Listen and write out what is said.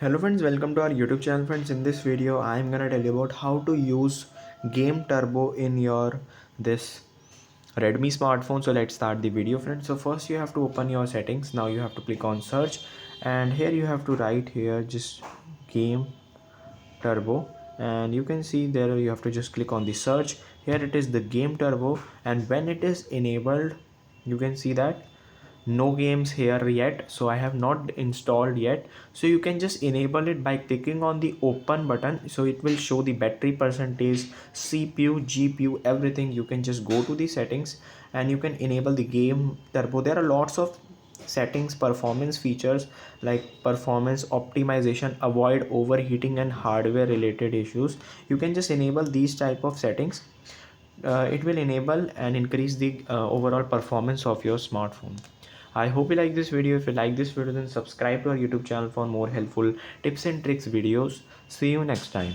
Hello friends, welcome to our YouTube channel. Friends, in this video I am gonna tell you about how to use game turbo in your this Redmi smartphone. So let's start the video, friends. So first you have to open your settings. Now you have to click on search, and here you have to write here just game turbo, and you can see there you have to just click on the search. Here it is the game turbo, and when it is enabled you can see that no games here yet, so I have not installed yet. So you can just enable it by clicking on the open button, so it will show the battery percentage, CPU, GPU, everything. You can just go to the settings and you can enable the game turbo. There are lots of settings, performance features like performance optimization, avoid overheating and hardware related issues. You can just enable these type of settings. It will enable and increase the overall performance of your smartphone. I hope you like this video. If you like this video, then subscribe to our YouTube channel for more helpful tips and tricks videos. See you next time.